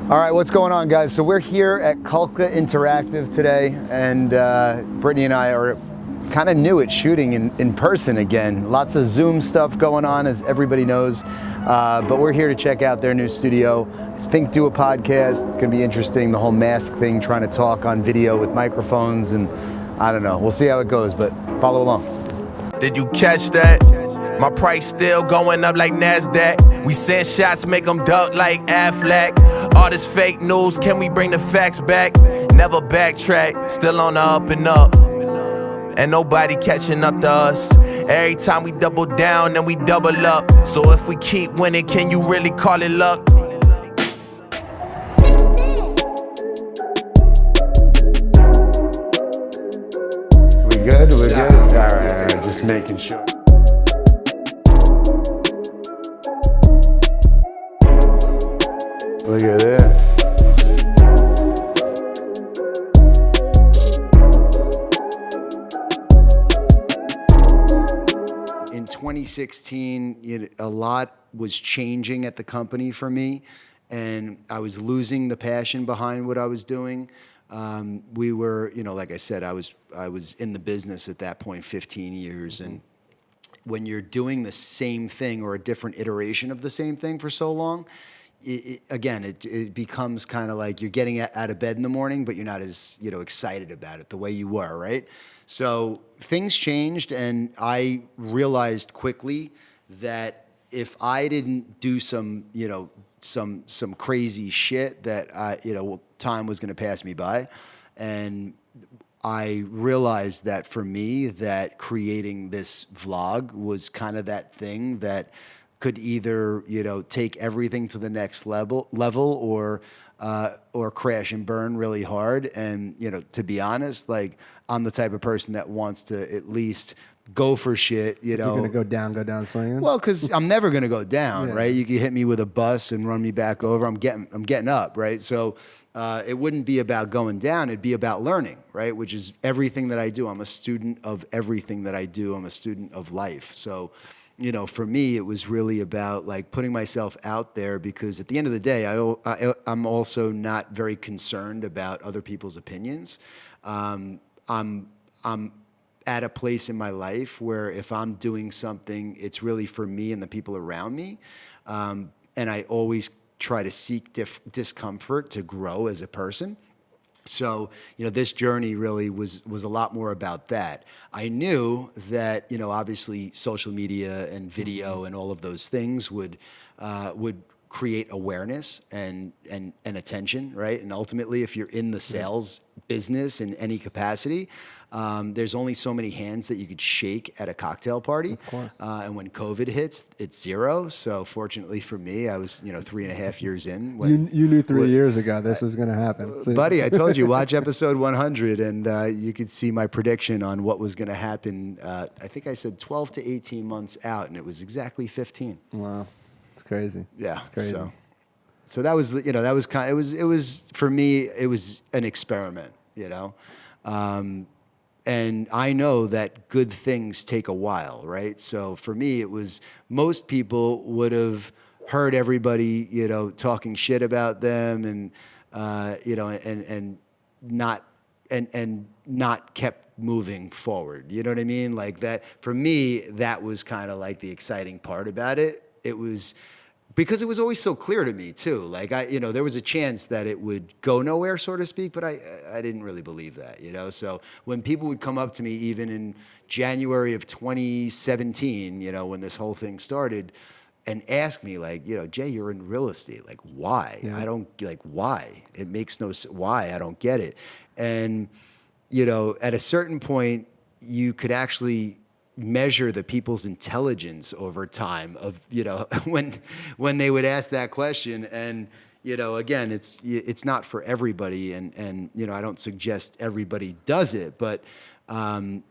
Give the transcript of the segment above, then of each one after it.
All right, what's going on, guys? So we're here at Kulka Interactive today, and Brittany and I are kind of new at shooting in person again. Lots of Zoom stuff going on, as everybody knows, but we're here to check out their new studio. I think do a podcast. It's gonna be interesting, the whole mask thing, trying to talk on video with microphones, and I don't know. We'll see how it goes, but follow along. Did you catch that? My price still going up like NASDAQ. We send shots, make them duck like Affleck. All this fake news, can we bring the facts back? Never backtrack, still on the up and up. And nobody catching up to us. Every time we double down, then we double up. So if we keep winning, can you really call it luck? We good? We're good? All right, just making sure. Look at this. In 2016, a lot was changing at the company for me, and I was losing the passion behind what I was doing. We were, like I said, I was in the business at that point 15 years, and when you're doing the same thing or a different iteration of the same thing for so long, it becomes kind of like you're getting out of bed in the morning, but you're not as excited about it the way you were, right? So things changed, and I realized quickly that if I didn't do some crazy shit, that time was going to pass me by, and I realized that for me, that creating this vlog was kind of that thing that could either take everything to the next level or crash and burn really hard. And to be honest, like, I'm the type of person that wants to at least go for shit. If you're gonna go down swinging. Well, because I'm never gonna go down, Yeah. right? You can hit me with a bus and run me back over. I'm getting up, right? So it wouldn't be about going down. It'd be about learning, right? Which is everything that I do. I'm a student of everything that I do. I'm a student of life. So, for me, it was really about like putting myself out there, because at the end of the day, I'm also not very concerned about other people's opinions. I'm at a place in my life where if I'm doing something, it's really for me and the people around me. And I always try to seek discomfort to grow as a person. So, this journey really was a lot more about that. I knew that, obviously social media and video and all of those things would create awareness and attention, right? And ultimately, if you're in the sales business in any capacity, there's only so many hands that you could shake at a cocktail party. Of course. And when COVID hits, it's zero. So fortunately for me, I was 3.5 years in. When, You knew 3 years ago this was going to happen. So, buddy, I told you, watch episode 100, and you could see my prediction on what was going to happen. I think I said 12 to 18 months out, and it was exactly 15. wow, it's crazy. Yeah, it's crazy. So that was that was kind. It was for me. It was an experiment, and I know that good things take a while, right? So for me, it was, most people would have heard everybody, talking shit about them, and and not kept moving forward. You know what I mean? Like that. For me, that was kind of like the exciting part about it. It was because it was always so clear to me too. Like there was a chance that it would go nowhere, so to speak, but I didn't really believe that, So when people would come up to me, even in January of 2017, when this whole thing started, and ask me like, Jay, you're in real estate. Like, why? Yeah. I don't why? It makes no sense. Why? I don't get it. And, at a certain point, you could actually measure the people's intelligence over time of, when they would ask that question. And, again, it's not for everybody. And I don't suggest everybody does it, but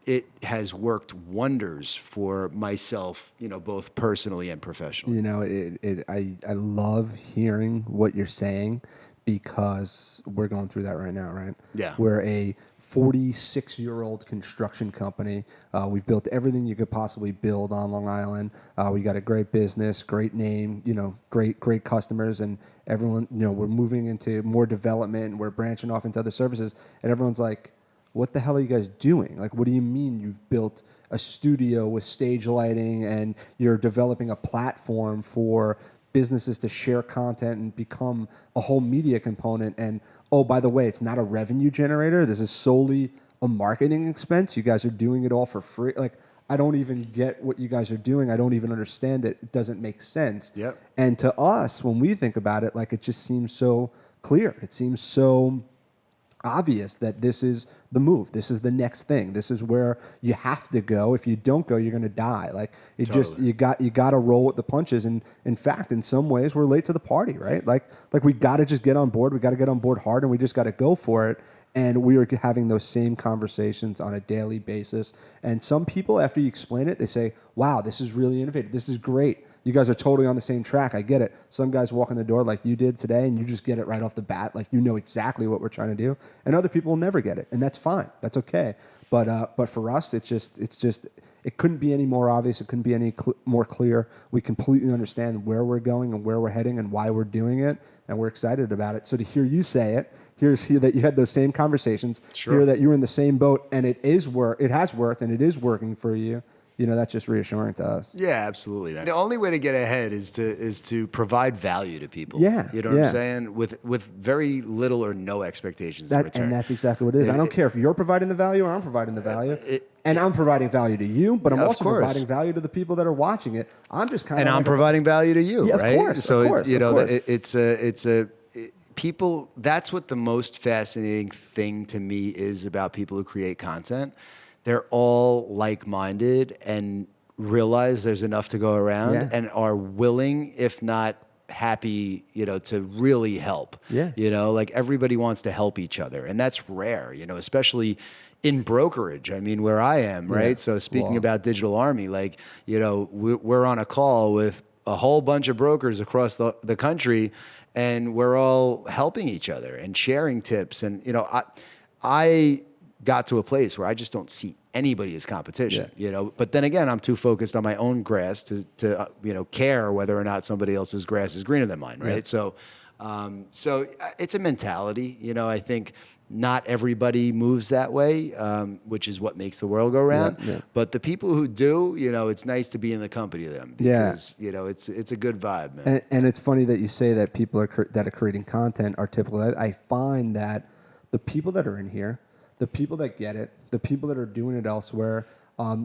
it has worked wonders for myself, both personally and professionally. I love hearing what you're saying, because we're going through that right now, right? Yeah. We're a 46-year-old construction company. We've built everything you could possibly build on Long Island. We got a great business, great name, great customers, and everyone, we're moving into more development and we're branching off into other services. And everyone's like, what the hell are you guys doing? Like, what do you mean you've built a studio with stage lighting and you're developing a platform for businesses to share content and become a whole media component? And oh, by the way, it's not a revenue generator. This is solely a marketing expense. You guys are doing it all for free. Like, I don't even get what you guys are doing. I don't even understand it. It doesn't make sense. Yep. And to us, when we think about it, like, it just seems so clear. It seems so obvious that this is the move. This is the next thing. This is where you have to go. If you don't go, you're going to die. Like, it Totally. you got to roll with the punches. And in fact, in some ways, we're late to the party, right? Like we got to just get on board. We got to get on board hard, and we just got to go for it. And we are having those same conversations on a daily basis. And some people, after you explain it, they say, "Wow, this is really innovative. This is great. You guys are totally on the same track. I get it." Some guys walk in the door like you did today, and you just get it right off the bat. Like, you know exactly what we're trying to do. And other people will never get it, and that's fine. That's okay. But for us, it couldn't be any more obvious. It couldn't be any more clear. We completely understand where we're going and where we're heading and why we're doing it, and we're excited about it. So to hear you say it, hear that you had those same conversations, Sure. hear that you're in the same boat, and it has worked, and it is working for you. That's just reassuring to us. Yeah, absolutely, man. The only way to get ahead is to provide value to people. Yeah, You know what yeah. I'm saying? With very little or no expectations in return. And that's exactly what it is. I don't care if you're providing the value or I'm providing the value. And I'm providing value to you, but I'm Yeah, of also course. providing value to the people that are watching it. I'm just kind of And I'm providing value to you, Yeah, of right? course, So of course, it's, of course. it's people. That's what the most fascinating thing to me is about people who create content. They're all like-minded and realize there's enough to go around, Yeah. and are willing, if not happy, to really help. Yeah. Like, everybody wants to help each other, and that's rare, especially in brokerage. I mean, where I am, right? Yeah. So speaking Wow. about Digital Army, like, we're on a call with a whole bunch of brokers across the country, and we're all helping each other and sharing tips. And, I got to a place where I just don't see anybody as competition, but then again, I'm too focused on my own grass to care whether or not somebody else's grass is greener than mine. Right. Yeah. So it's a mentality, I think not everybody moves that way, which is what makes the world go round. Yeah. But the people who do, it's nice to be in the company of them because, it's a good vibe, man. And it's funny that you say that people that are creating content are typical. I find that the people that are in here, the people that get it, the people that are doing it elsewhere,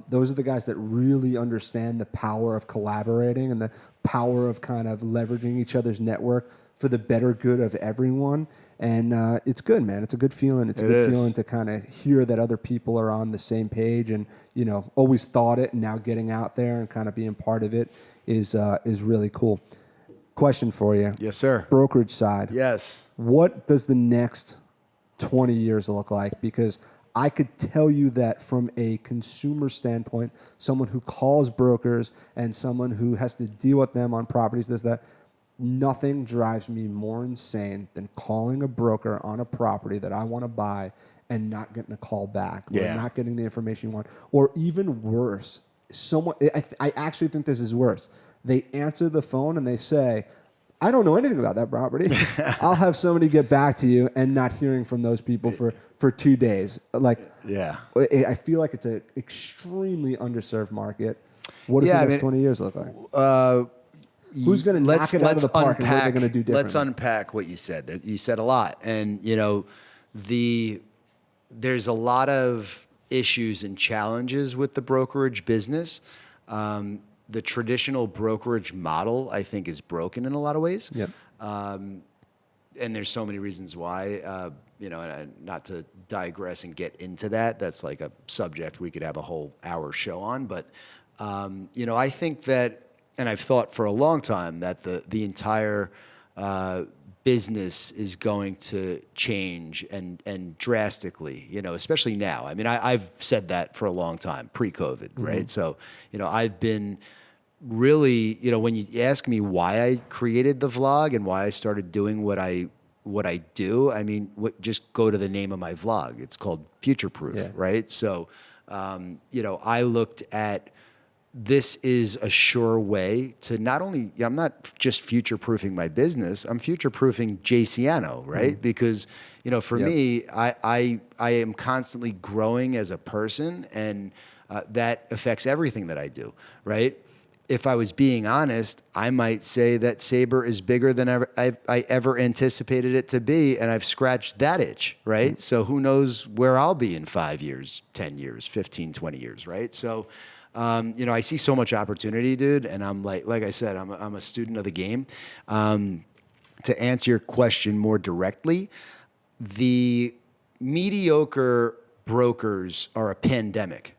those are the guys that really understand the power of collaborating and the power of kind of leveraging each other's network for the better good of everyone. And it's good, man. It's a good feeling. It's a good feeling to kind of hear that other people are on the same page and, always thought it, and now getting out there and kind of being part of it is really cool. Question for you. Yes, sir. Brokerage side. Yes. What does the next 20 years look like? Because I could tell you that from a consumer standpoint, someone who calls brokers and someone who has to deal with them on properties, nothing drives me more insane than calling a broker on a property that I want to buy and not getting a call back, or not getting the information you want, or even worse, I actually think this is worse. They answer the phone and they say, "I don't know anything about that property. I'll have somebody get back to you," and not hearing from those people for 2 days. Like, I feel like it's an extremely underserved market. What does the next 20 years look like? Who's going to knock it out of the park, and what are they going to do differently? Let's unpack what you said. You said a lot. And, there's a lot of issues and challenges with the brokerage business. The traditional brokerage model, I think, is broken in a lot of ways. Yep. And there's so many reasons why, and not to digress and get into that. That's like a subject we could have a whole hour show on. But, I think that, and I've thought for a long time, that the entire business is going to change and drastically, especially now. I mean, I've said that for a long time, pre-COVID, right? So, I've been really, when you ask me why I created the vlog and why I started doing what I what I do. I mean, just go to the name of my vlog. It's called Future Proof, right? So, you know, I looked at this is a sure way to not only, I'm not just future-proofing my business, I'm future-proofing Jayson Siano, right? Because, you know, for me, I am constantly growing as a person, and that affects everything that I do, right? If I was being honest, I might say that Sabre is bigger than I ever anticipated it to be, and I've scratched that itch, right? So who knows where I'll be in 5 years, 10 years, 15, 20 years, right? So, you know, I see so much opportunity, dude, and I'm like I said, I'm a student of the game. To answer your question more directly, the mediocre brokers are a pandemic,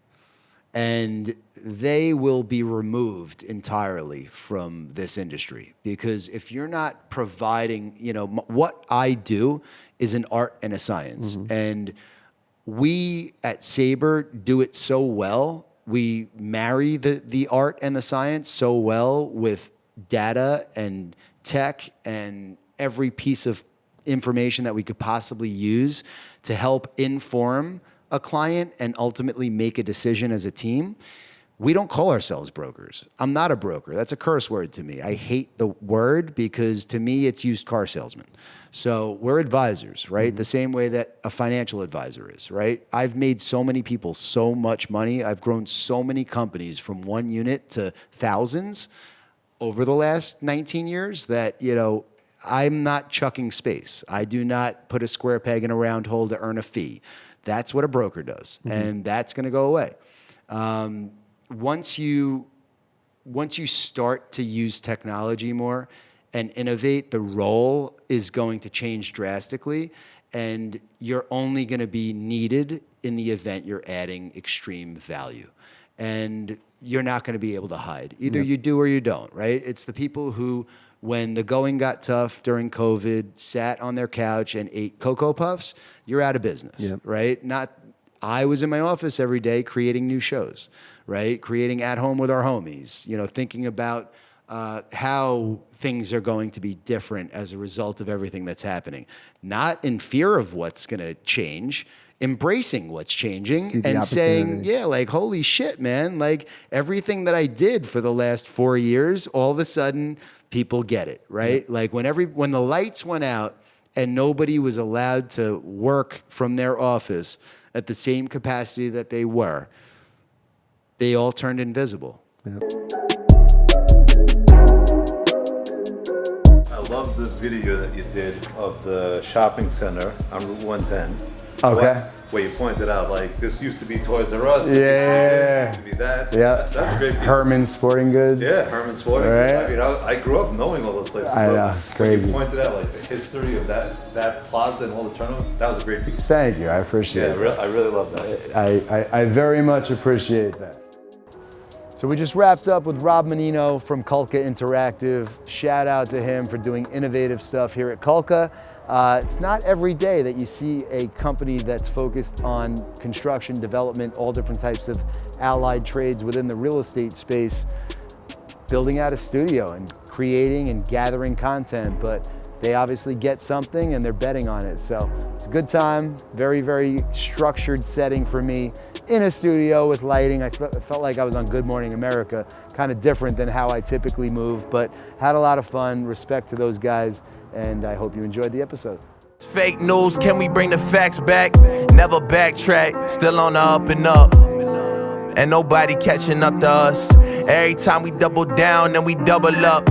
and they will be removed entirely from this industry, because if you're not providing, you know, what I do is an art and a science, and we at Sabre do it so well. We marry the art and the science so well with data and tech and every piece of information that we could possibly use to help inform a client and ultimately make a decision as a team. We don't call ourselves brokers. I'm not a broker. That's a curse word to me. I hate the word because to me it's used car salesman. So we're advisors, right? The same way that a financial advisor is, right? I've made so many people so much money. I've grown so many companies from one unit to thousands over the last 19 years that, you know, I'm not chucking space. I do not put a square peg in a round hole to earn a fee. That's what a broker does, and that's going to go away. Once you start to use technology more and innovate, the role is going to change drastically, and you're only going to be needed in the event you're adding extreme value. And you're not going to be able to hide. Either you do or you don't, right? It's the people who, when the going got tough during COVID, sat on their couch and ate Cocoa Puffs, you're out of business, right? I was in my office every day creating new shows, right? Creating At Home with Our Homies, you know, thinking about how things are going to be different as a result of everything that's happening. Not in fear of what's going to change, embracing what's changing and saying, yeah, like, holy shit, man, like everything that I did for the last 4 years, all of a sudden people get it, right? Like when the lights went out and nobody was allowed to work from their office at the same capacity that they were, they all turned invisible. I love the video that you did of the shopping center on Route 110. Okay. Where you pointed out, like, this used to be Toys R Us. Yeah. This used to be that. Yeah. That's a great video. Herman Sporting Goods. Yeah, Herman Sporting Goods. I mean, I grew up knowing all those places. I know, it's crazy. You pointed out, like, the history of that plaza and all the turnovers. That was a great piece. Thank you, I appreciate it. I really love that. I very much appreciate that. So we just wrapped up with Rob Mannino from Kulka Interactive. Shout out to him for doing innovative stuff here at Kulka. It's not every day that you see a company that's focused on construction, development, all different types of allied trades within the real estate space, building out a studio and creating and gathering content, but they obviously get something and they're betting on it. So it's a good time, very, very structured setting for me in a studio with lighting. I felt like I was on Good Morning America, kind of different than how I typically move, but had a lot of fun. Respect to those guys, and I hope you enjoyed the episode. Fake news, can we bring the facts back? Never backtrack, still on the up and up. And nobody catching up to us. Every time we double down, then we double up.